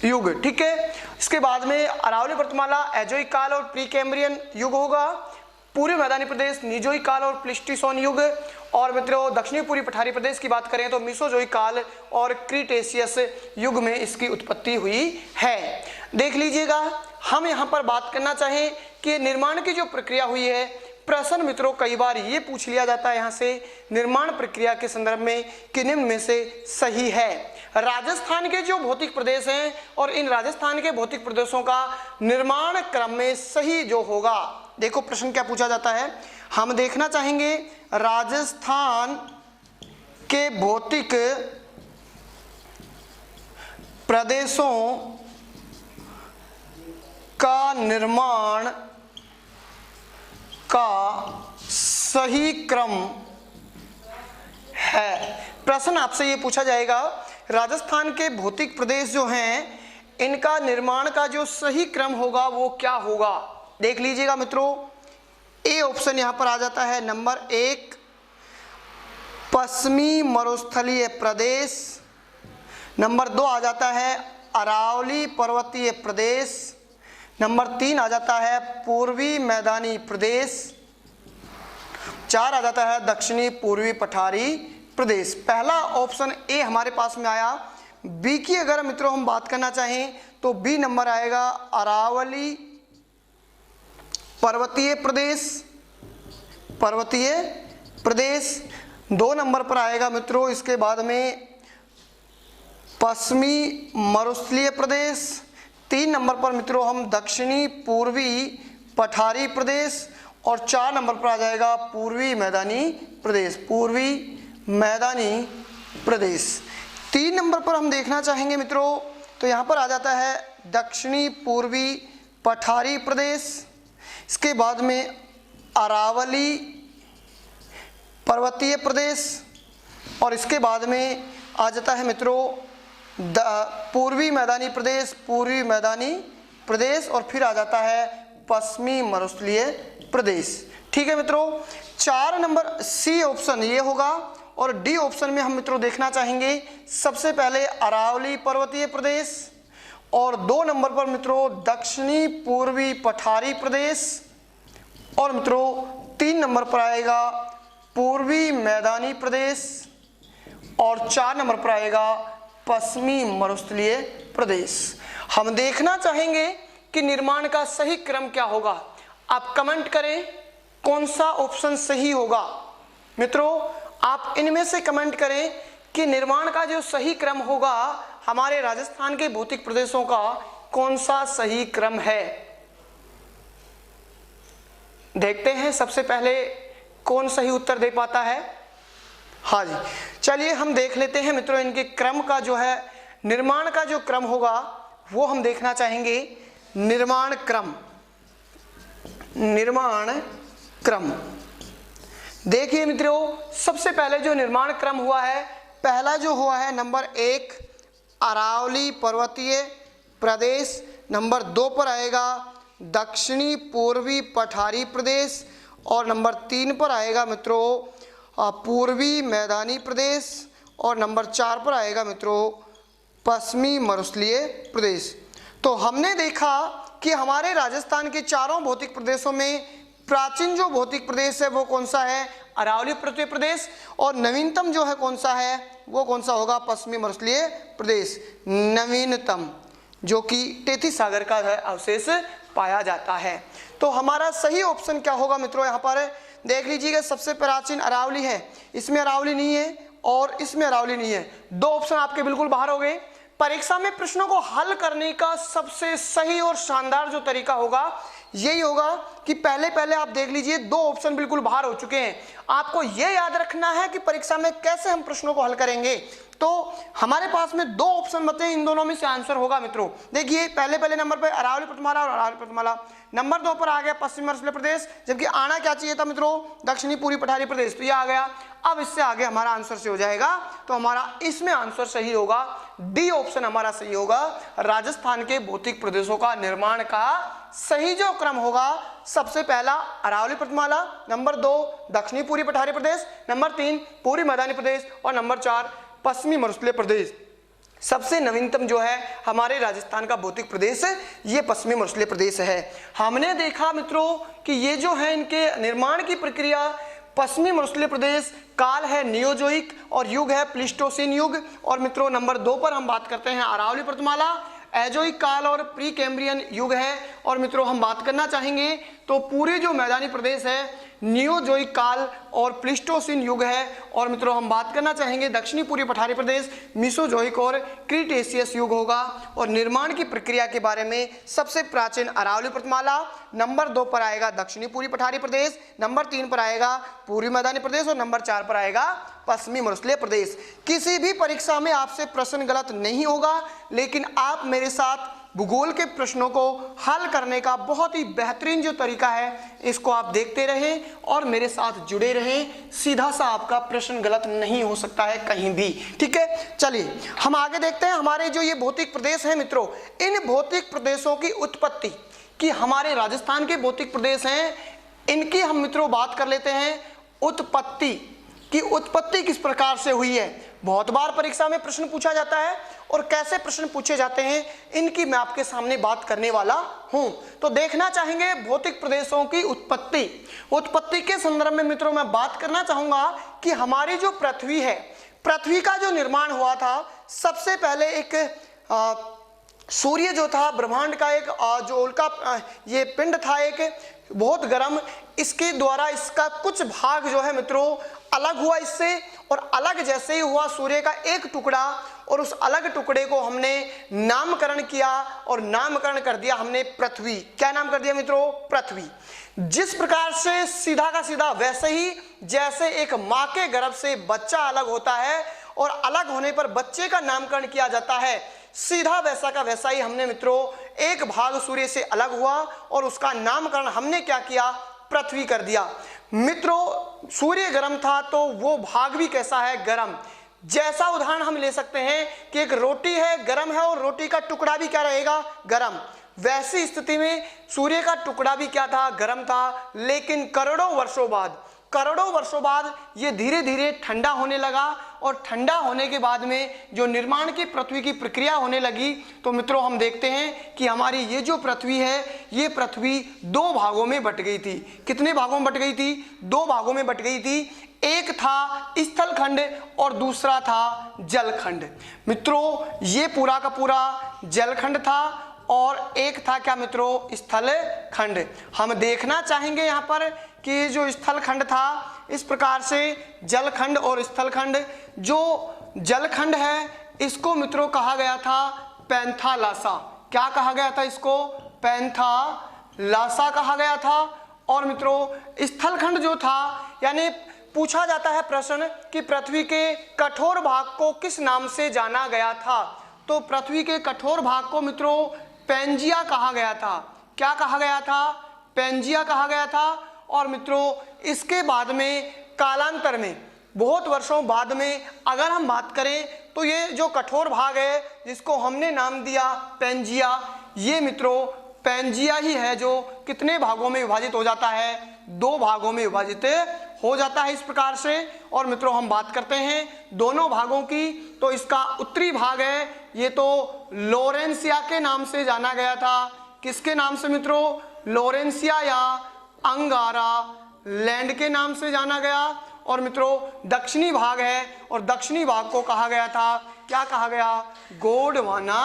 युग। ठीक है। इसके बाद में अरावली पर्वतमाला एजोइक काल और प्री कैम्ब्रियन युग होगा। पूर्वी मैदानी प्रदेश नियोजोइक काल और प्लीस्टोसीन युग। और मित्रों दक्षिणी पूर्वी पठारी प्रदेश की बात करें तो मीसोजोइक काल और क्रीटेशियस युग में इसकी उत्पत्ति हुई है। देख लीजिएगा, हम यहाँ पर बात करना चाहें कि निर्माण की जो प्रक्रिया हुई है, प्रश्न मित्रों कई बार ये पूछ लिया जाता है यहाँ से निर्माण प्रक्रिया के संदर्भ में कि निम्न में से सही है। राजस्थान के जो भौतिक प्रदेश हैं और इन राजस्थान के भौतिक प्रदेशों का निर्माण क्रम में सही जो होगा, देखो प्रश्न क्या पूछा जाता है। हम देखना चाहेंगे राजस्थान के भौतिक प्रदेशों का निर्माण का सही क्रम है। प्रश्न आपसे ये पूछा जाएगा राजस्थान के भौतिक प्रदेश जो हैं इनका निर्माण का जो सही क्रम होगा वो क्या होगा। देख लीजिएगा मित्रों, ए ऑप्शन यहां पर आ जाता है नंबर 1 पश्चिमी मरुस्थलीय प्रदेश, नंबर 2 आ जाता है अरावली पर्वतीय प्रदेश, नंबर 3 आ जाता है पूर्वी मैदानी प्रदेश, 4 आ जाता है दक्षिणी पूर्वी पठारी प्रदेश। पहला ऑप्शन ए हमारे पास में आया। बी की अगर मित्रों हम बात करना चाहें तो बी नंबर आएगा अरावली पर्वतीय प्रदेश, पर्वतीय प्रदेश। 2 नंबर पर आएगा मित्रों इसके बाद में पश्चिमी मरुस्थलीय प्रदेश। 3 नंबर पर मित्रों हम दक्षिणी पूर्वी पठारी प्रदेश, और 4 नंबर पर आ जाएगा पूर्वी मैदानी प्रदेश, पूर्वी मैदानी प्रदेश। 3 नंबर पर हम देखना चाहेंगे मित्रों, तो यहाँ पर आ जाता है दक्षिणी पूर्वी पठारी प्रदेश, इसके बाद में अरावली पर्वतीय प्रदेश, और इसके बाद में आ जाता है मित्रों पूर्वी मैदानी प्रदेश, पूर्वी मैदानी प्रदेश, और फिर आ जाता है पश्चिमी मरुस्थलीय प्रदेश। ठीक है मित्रों, 4 नंबर सी ऑप्शन ये होगा, और डी ऑप्शन में हम मित्रों देखना चाहेंगे सबसे पहले अरावली पर्वतीय प्रदेश, और 2 नंबर पर मित्रों दक्षिणी पूर्वी पठारी प्रदेश, और मित्रों 3 नंबर पर आएगा पूर्वी मैदानी प्रदेश, और 4 नंबर पर आएगा पश्चिमी मरुस्थलीय प्रदेश। हम देखना चाहेंगे कि निर्माण का सही क्रम क्या होगा। आप कमेंट करें कौन सा ऑप्शन सही होगा। मित्रों आप इनमें से कमेंट करें कि निर्माण का जो सही क्रम होगा हमारे राजस्थान के भौतिक प्रदेशों का कौन सा सही क्रम है। देखते हैं सबसे पहले कौन सही उत्तर दे पाता है। हाँ जी, चलिए हम देख लेते हैं मित्रों इनके क्रम का जो है, निर्माण का जो क्रम होगा वो हम देखना चाहेंगे। निर्माण क्रम, निर्माण क्रम देखिए मित्रों, सबसे पहले जो निर्माण क्रम हुआ है, पहला जो हुआ है नंबर 1 अरावली पर्वतीय प्रदेश, नंबर 2 पर आएगा दक्षिणी पूर्वी पठारी प्रदेश, और नंबर 3 पर आएगा मित्रों पूर्वी मैदानी प्रदेश, और नंबर 4 पर आएगा मित्रों पश्चिमी मरुस्थलीय प्रदेश। तो हमने देखा कि हमारे राजस्थान के चारों भौतिक प्रदेशों में प्राचीन जो भौतिक प्रदेश है वो कौन सा है, अरावली पर्वतीय प्रदेश, और नवीनतम जो है कौन सा है, वो कौन सा होगा, पश्चिमी मरुस्थलीय प्रदेश नवीनतम, जो कि तेतीस सागर का अवशेष पाया जाता है। तो हमारा सही ऑप्शन क्या होगा मित्रों, यहाँ पर देख लीजिएगा, सबसे प्राचीन अरावली है, इसमें अरावली नहीं है और इसमें अरावली नहीं है, 2 ऑप्शन आपके बिल्कुल बाहर हो गए। परीक्षा में प्रश्नों को हल करने का सबसे सही और शानदार जो तरीका होगा यही होगा कि पहले आप देख लीजिए 2 ऑप्शन बिल्कुल बाहर हो चुके हैं। आपको यह याद रखना है कि परीक्षा में कैसे हम प्रश्नों को हल करेंगे। तो हमारे पास में 2 ऑप्शन बचे हैं, इन दोनों में से आंसर होगा मित्रों। देखिए पहले नंबर पर अरावली पर्वतमाला और अरावली पर्वतमाला, नंबर 2 पर आ गया पश्चिमी मरुस्थलीय प्रदेश, जबकि आना क्या चाहिए था मित्रों, दक्षिणी पूर्वी पठारी प्रदेश, तो ये आ गया। अब इससे आगे हमारा आंसर से हो जाएगा, तो हमारा इसमें आंसर सही होगा, डी ऑप्शन हमारा सही होगा। राजस्थान के भौतिक प्रदेशों का निर्माण का सही जो क्रम होगा, सबसे पहला अरावली पर्वतमाला, नंबर 2 दक्षिणी पूर्वी पठारी प्रदेश, नंबर 3 पूर्वी मैदानी प्रदेश, और नंबर 4 पश्चिमी मरुस्थलीय प्रदेश। सबसे नवीनतम जो है हमारे राजस्थान का भौतिक प्रदेश ये पश्चिमी मरुस्थलीय प्रदेश है। हमने देखा मित्रों कि ये जो है इनके निर्माण की प्रक्रिया, पश्चिमी मरुस्थलीय प्रदेश काल है नियोजोइक और युग है प्लीस्टोसीन युग। और मित्रों नंबर 2 पर हम बात करते हैं अरावली पर्वतमाला, एजोइक काल और प्री कैम्ब्रियन युग है। और मित्रों हम बात करना चाहेंगे तो पूरे जो मैदानी प्रदेश है नियोजोइक काल और प्लीस्टोसीन युग है। और मित्रों हम बात करना चाहेंगे दक्षिणी पूर्वी पठारी प्रदेश मीसोजोइक और क्रीटेशियस युग होगा। और निर्माण की प्रक्रिया के बारे में सबसे प्राचीन अरावली पर्वतमाला, नंबर 2 पर आएगा दक्षिणी पूर्वी पठारी प्रदेश, नंबर 3 पर आएगा पूर्वी मैदानी प्रदेश, और नंबर 4 पर आएगा पश्चिमी मरुस्थलीय प्रदेश। किसी भी परीक्षा में आपसे प्रश्न गलत नहीं होगा, लेकिन आप मेरे साथ भूगोल के प्रश्नों को हल करने का बहुत ही बेहतरीन जो तरीका है इसको आप देखते रहें और मेरे साथ जुड़े रहें। सीधा सा आपका प्रश्न गलत नहीं हो सकता है कहीं भी। ठीक है, चलिए हम आगे देखते हैं। हमारे जो ये भौतिक प्रदेश हैं मित्रों, इन भौतिक प्रदेशों की उत्पत्ति की, हमारे राजस्थान के भौतिक प्रदेश हैं, इनकी हम मित्रों बात कर लेते हैं। उत्पत्ति की उत्पत्ति किस प्रकार से हुई है, बहुत बार परीक्षा में प्रश्न पूछा जाता है और कैसे प्रश्न पूछे जाते हैं इनकी मैं आपके सामने बात करने वाला हूं। तो देखना चाहेंगे भौतिक प्रदेशों की उत्पत्ति। उत्पत्ति के संदर्भ में मित्रों मैं बात करना चाहूंगा कि हमारी जो पृथ्वी है, पृथ्वी का जो निर्माण हुआ था, सबसे पहले एक सूर्य जो था ब्रह्मांड का एक जो उल्का ये पिंड था, एक बहुत गर्म, इसके द्वारा इसका कुछ भाग जो है मित्रों अलग हुआ इससे, और अलग जैसे ही हुआ सूर्य का एक टुकड़ा, और उस अलग टुकड़े को हमने नामकरण किया, और नामकरण कर दिया हमने पृथ्वी। क्या नाम कर दिया मित्रों? पृथ्वी। जिस प्रकार से सीधा का सीधा वैसे ही जैसे एक माँ के गर्भ से बच्चा अलग होता है और अलग होने पर बच्चे का नामकरण किया जाता है, सीधा वैसा का वैसा ही हमने मित्रों एक भाग सूर्य से अलग हुआ और उसका नामकरण हमने क्या किया? पृथ्वी कर दिया। मित्रों सूर्य गर्म था तो वो भाग भी कैसा है? गर्म। जैसा उदाहरण हम ले सकते हैं कि एक रोटी है, गर्म है, और रोटी का टुकड़ा भी क्या रहेगा? गर्म। वैसी स्थिति में सूर्य का टुकड़ा भी क्या था? गर्म था। लेकिन करोड़ों वर्षों बाद ये धीरे धीरे ठंडा होने लगा, और ठंडा होने के बाद में जो निर्माण की पृथ्वी की प्रक्रिया होने लगी, तो मित्रों हम देखते हैं कि हमारी ये जो पृथ्वी है, ये पृथ्वी दो भागों में बट गई थी। कितने भागों में बट गई थी? दो भागों में बट गई थी। एक था स्थल खंड और दूसरा था जलखंड। मित्रों ये पूरा का पूरा जलखंड था, और एक था क्या मित्रों? स्थल खंड। हम देखना चाहेंगे यहाँ पर कि जो स्थल खंड था, इस प्रकार से जलखंड और स्थल खंड। जो जलखंड है इसको मित्रों कहा गया था पैंथालासा। क्या कहा गया था इसको? पैंथालासा कहा गया था। और मित्रों स्थल खंड जो था, यानी पूछा जाता है प्रश्न कि पृथ्वी के कठोर भाग को किस नाम से जाना गया था? तो पृथ्वी के कठोर भाग को मित्रों पैंजिया कहा गया था। क्या कहा गया था? पैंजिया कहा गया था। और मित्रों इसके बाद में कालांतर में, बहुत वर्षों बाद में अगर हम बात करें तो ये जो कठोर भाग है जिसको हमने नाम दिया पैंजिया, ये मित्रों पैंजिया ही है जो कितने भागों में विभाजित हो जाता है? दो भागों में विभाजित हो जाता है इस प्रकार से। और मित्रों हम बात करते हैं दोनों भागों की, तो इसका उत्तरी भाग है, ये तो लोरेंसिया के नाम से जाना गया था। किसके नाम से मित्रों? लोरेंसिया या अंगारा लैंड के नाम से जाना गया। और मित्रों दक्षिणी भाग है, और दक्षिणी भाग को कहा गया था, क्या कहा गया? गोंडवाना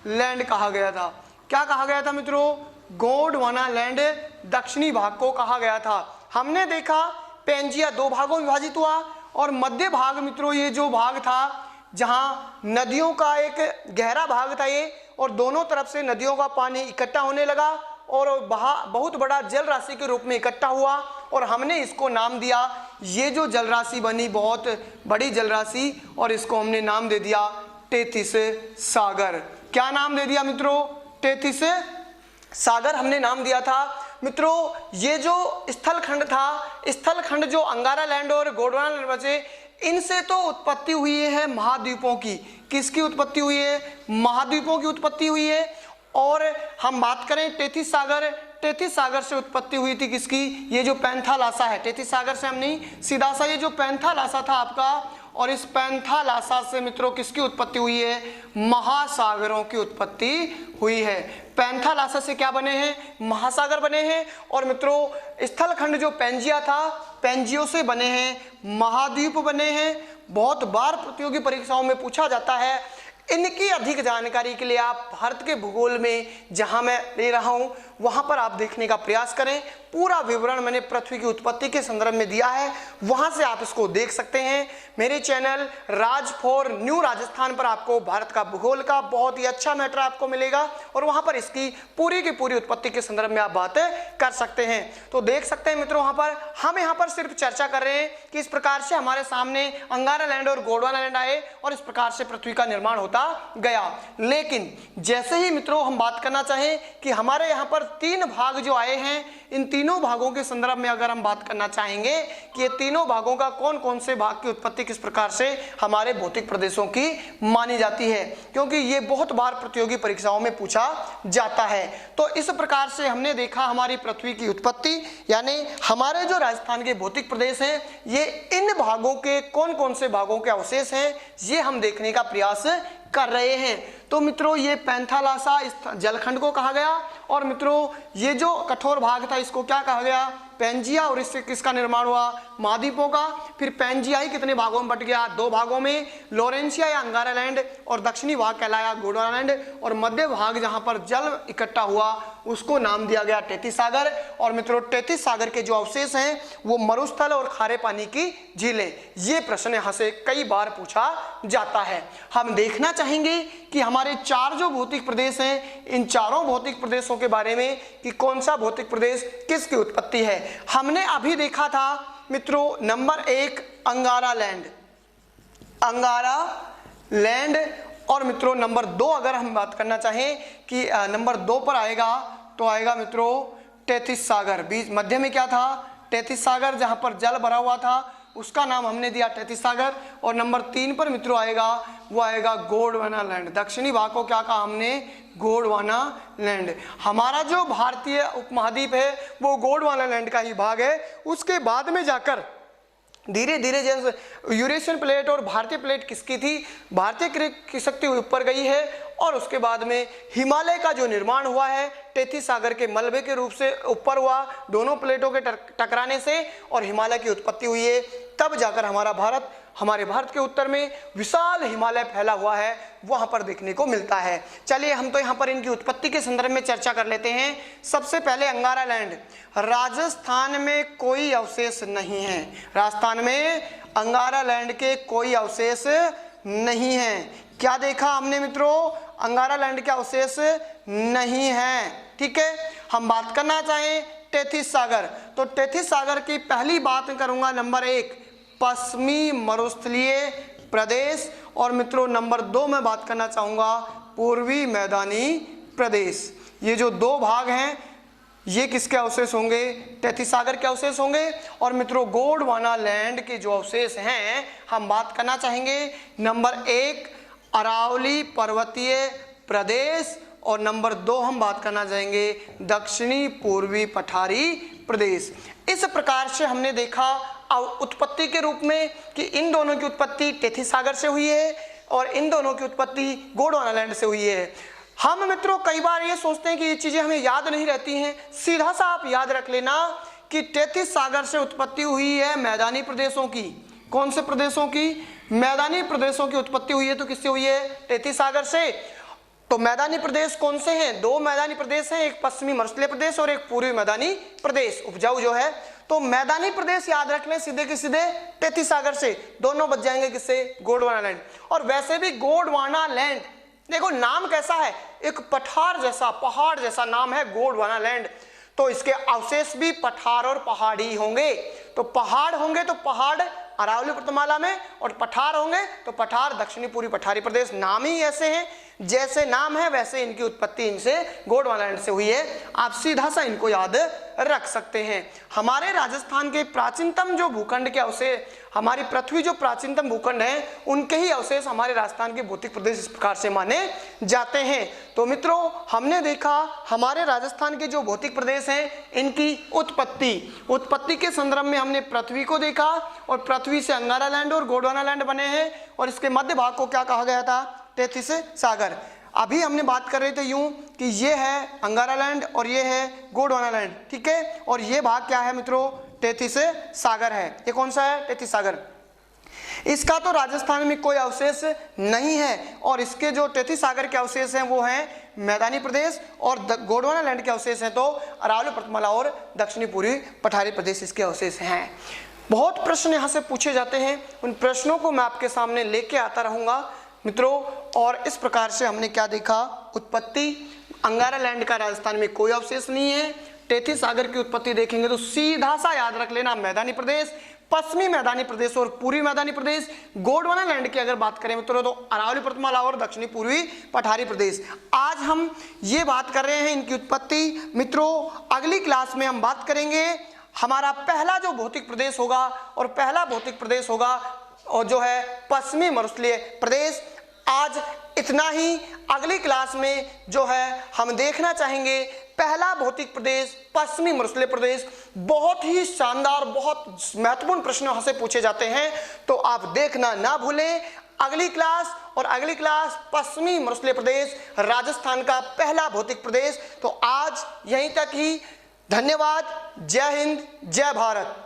लैंड कहा गया था। क्या कहा गया था मित्रों? गोंडवाना लैंड दक्षिणी भाग को कहा गया था। हमने देखा पैंजिया दो भागों में विभाजित हुआ, और मध्य भाग मित्रों ये जो भाग था जहां नदियों का एक गहरा भाग था ये, और दोनों तरफ से नदियों का पानी इकट्ठा होने लगा और बहुत बड़ा जल राशि के रूप में इकट्ठा हुआ, और हमने इसको नाम दिया, ये जो जल राशि बनी बहुत बड़ी जल राशि, और इसको हमने नाम दे दिया टेथिस सागर। क्या नाम दे दिया मित्रों? टेथिस सागर हमने नाम दिया था। मित्रों ये जो स्थल खंड था, स्थल खंड जो अंगारा लैंड और गोंडवाना लैंड बचे, इनसे तो उत्पत्ति हुई है महाद्वीपों की। किसकी उत्पत्ति हुई है? महाद्वीपों की उत्पत्ति हुई है। और हम बात करें टेथिस सागर से उत्पत्ति हुई थी किसकी? ये जो पैंथालासा है, टेथिस सागर से हम नहीं, सीधा सा ये जो पैंथालासा था आपका, और इस पैंथालासा से मित्रों किसकी उत्पत्ति हुई है? महासागरों की उत्पत्ति हुई है। पैंथालासा से क्या बने हैं? महासागर बने हैं। और मित्रों स्थल खंड जो पैंजिया था, पैंजियों से बने हैं महाद्वीप बने हैं। बहुत बार प्रतियोगी परीक्षाओं में पूछा जाता है। इनकी अधिक जानकारी के लिए आप भारत के भूगोल में जहां मैं ले रहा हूं वहां पर आप देखने का प्रयास करें। पूरा विवरण मैंने पृथ्वी की उत्पत्ति के संदर्भ में दिया है, वहां से आप इसको देख सकते हैं। मेरे channel Raj for new Rajasthan पर आपको भारत का भूगोल का बहुत ही अच्छा मैटर आपको मिलेगा, और वहां पर इसकी पूरी की पूरी उत्पत्ति के संदर्भ में आप बातें कर सकते हैं। तो देख सकते हैं मित्रों, वहां पर हम यहाँ पर सिर्फ चर्चा कर रहे हैं कि इस प्रकार से हमारे सामने अंगारा लैंड और गोंडवाना लैंड आए, और इस प्रकार से पृथ्वी का निर्माण होता गया। लेकिन जैसे ही मित्रों हम बात करना चाहें कि हमारे यहाँ पर तीन भाग जो आए हैं, इन तीनों भागों के संदर्भ में अगर हम बात करना चाहेंगे कि ये तीनों भागों का कौन कौन से भाग की उत्पत्ति किस प्रकार से हमारे भौतिक प्रदेशों की मानी जाती है, क्योंकि ये बहुत बार प्रतियोगी परीक्षाओं में पूछा जाता है। तो इस प्रकार से हमने देखा हमारी पृथ्वी की उत्पत्ति, यानी हमारे जो राजस्थान के भौतिक प्रदेश हैं, ये इन भागों के कौन कौन से भागों के अवशेष हैं, ये हम देखने का प्रयास कर रहे हैं। तो मित्रों ये पैंथालासा इस जलखंड को कहा गया। और मित्रों ये जो कठोर भाग था इसको क्या कहा गया, पैंजिया। और इससे किसका निर्माण हुआ, महाद्वीपों का। फिर पैंजिया ही कितने भागों में बट गया, 2 भागों में, लॉरेंसिया या अंगारा लैंड, और दक्षिणी भाग कहलाया गोंडवाना लैंड। और मध्य भाग जहां पर जल इकट्ठा हुआ उसको नाम दिया गया टेथिस सागर। और मित्रों टेथिस सागर के जो अवशेष हैं वो मरुस्थल और खारे पानी की झीलें। ये प्रश्न यहां से कई बार पूछा जाता है। हम देखना चाहेंगे कि हमारे 4 जो भौतिक प्रदेश हैं, इन चारों भौतिक प्रदेशों के बारे में कि कौन सा भौतिक प्रदेश किसकी उत्पत्ति है। हमने अभी देखा था मित्रों नंबर 1 अंगारा लैंड, अंगारा लैंड। और मित्रों नंबर 2 अगर हम बात करना चाहें कि नंबर 2 पर आएगा तो आएगा मित्रों टेथिस सागर। बीच मध्य में क्या था, टेथिस सागर, जहां पर जल भरा हुआ था उसका नाम हमने दिया टेथिस सागर। और नंबर 3 पर मित्रों आएगा वो आएगा गोंडवाना लैंड। दक्षिणी भाग को क्या कहा हमने, गोंडवाना लैंड। हमारा जो भारतीय उपमहाद्वीप है वो गोंडवाना लैंड का ही भाग है। उसके बाद में जाकर धीरे धीरे जैसे यूरेशियन प्लेट और भारतीय प्लेट किसकी थी, भारतीय की शक्ति ऊपर गई है। और उसके बाद में हिमालय का जो निर्माण हुआ है टेथिस सागर के मलबे के रूप से ऊपर हुआ, दोनों प्लेटों के टकराने से, और हिमालय की उत्पत्ति हुई है। तब जाकर हमारे भारत के उत्तर में विशाल हिमालय फैला हुआ है, वहां पर देखने को मिलता है। चलिए हम तो यहाँ पर इनकी उत्पत्ति के संदर्भ में चर्चा कर लेते हैं। सबसे पहले अंगारा लैंड, राजस्थान में कोई अवशेष नहीं है। राजस्थान में अंगारा लैंड के कोई अवशेष नहीं है। क्या देखा हमने मित्रों, अंगारा लैंड के अवशेष नहीं है। ठीक है, हम बात करना चाहें टेथिस सागर, तो टेथिस सागर की पहली बात करूंगा नंबर 1 पश्चिमी मरुस्थलीय प्रदेश। और मित्रों नंबर 2 में बात करना चाहूंगा पूर्वी मैदानी प्रदेश। ये जो 2 भाग हैं ये किसके अवशेष होंगे, टेथिस सागर के अवशेष होंगे। और मित्रों गोंडवाना लैंड के जो अवशेष हैं हम बात करना चाहेंगे नंबर 1 अरावली पर्वतीय प्रदेश। और नंबर 2 हम बात करना चाहेंगे दक्षिणी पूर्वी पठारी प्रदेश। इस प्रकार से हमने देखा उत्पत्ति के रूप में कि इन दोनों की उत्पत्ति टेथिस सागर से हुई है और इन दोनों की उत्पत्ति गोंडवाना लैंड से हुई है। हम मित्रों कई बार ये सोचते हैं कि ये चीजें हमें याद नहीं रहती हैं। सीधा सा आप याद रख लेना कि टेथिस सागर से उत्पत्ति हुई है मैदानी प्रदेशों की। कौन से प्रदेशों की, मैदानी प्रदेशों की उत्पत्ति हुई है। तो किससे हुई है, टेथिस सागर से। तो मैदानी प्रदेश कौन से हैं, 2 मैदानी प्रदेश हैं, एक पश्चिमी मरुस्थलीय प्रदेश और एक पूर्वी मैदानी प्रदेश उपजाऊ जो है। तो मैदानी प्रदेश याद रख लें सीधे के सीधे टेथिस सागर से, दोनों बच जाएंगे किससे, गोंडवाना लैंड। और वैसे भी गोंडवाना लैंड देखो नाम कैसा है, एक पठार जैसा, पहाड़ जैसा नाम है गोंडवाना लैंड। तो इसके अवशेष भी पठार और पहाड़ी होंगे। तो पहाड़ होंगे तो पहाड़ अरावली पर्वतमाला में, और पठार होंगे तो पठार दक्षिणी पूर्वी पठारी प्रदेश। नाम ही ऐसे हैं, जैसे नाम है वैसे इनकी उत्पत्ति इनसे गोंडवाना लैंड से हुई है। आप सीधा सा इनको याद रख सकते हैं। हमारे राजस्थान के प्राचीनतम जो भूखंड के अवशेष, हमारी पृथ्वी जो प्राचीनतम भूखंड है उनके ही अवशेष हमारे राजस्थान के भौतिक प्रदेश इस प्रकार से माने जाते हैं। तो मित्रों हमने देखा हमारे राजस्थान के जो भौतिक प्रदेश हैं इनकी उत्पत्ति के संदर्भ में हमने पृथ्वी को देखा, और पृथ्वी से अंगारा लैंड और गोंडवाना लैंड बने हैं। और इसके मध्य भाग को क्या कहा गया था, टेथिस सागर। अभी हमने बात कर रहे थे यूं कि ये है अंगारा लैंड और ये है गोंडवाना लैंड। ठीक है, और ये भाग क्या है मित्रों, टेथिस सागर है। ये कौन सा है, टेथिस सागर। इसका तो राजस्थान में कोई अवशेष नहीं है। और इसके जो टेथिस सागर के अवशेष हैं वो हैं मैदानी प्रदेश, और गोंडवाना लैंड के अवशेष हैं तो अरावली पर्वतमाला और दक्षिणी पूर्वी पठारी प्रदेश इसके अवशेष हैं। बहुत प्रश्न यहाँ से पूछे जाते हैं, उन प्रश्नों को मैं आपके सामने लेके आता रहूंगा मित्रों। और इस प्रकार से हमने क्या देखा, उत्पत्ति अंगारा लैंड का राजस्थान में कोई अवशेष नहीं है। टेथिस सागर की उत्पत्ति देखेंगे तो सीधा सा याद रख लेना मैदानी प्रदेश, पश्चिमी मैदानी प्रदेश और पूर्वी मैदानी प्रदेश। गोंडवाना लैंड की अगर बात करें मित्रों तो अरावली पर्वतमाला और दक्षिणी पूर्वी पठारी प्रदेश। आज हम ये बात कर रहे हैं इनकी उत्पत्ति। मित्रों अगली क्लास में हम बात करेंगे हमारा पहला जो भौतिक प्रदेश होगा, और पहला भौतिक प्रदेश होगा और जो है पश्चिमी मरुस्थलीय प्रदेश। आज इतना ही। अगली क्लास में जो है हम देखना चाहेंगे पहला भौतिक प्रदेश पश्चिमी मरुस्थलीय प्रदेश। बहुत ही शानदार, बहुत महत्वपूर्ण प्रश्न यहां से पूछे जाते हैं, तो आप देखना ना भूलें। अगली क्लास, और अगली क्लास पश्चिमी मरुस्थलीय प्रदेश राजस्थान का पहला भौतिक प्रदेश। तो आज यहीं तक ही। धन्यवाद। जय हिंद, जय भारत।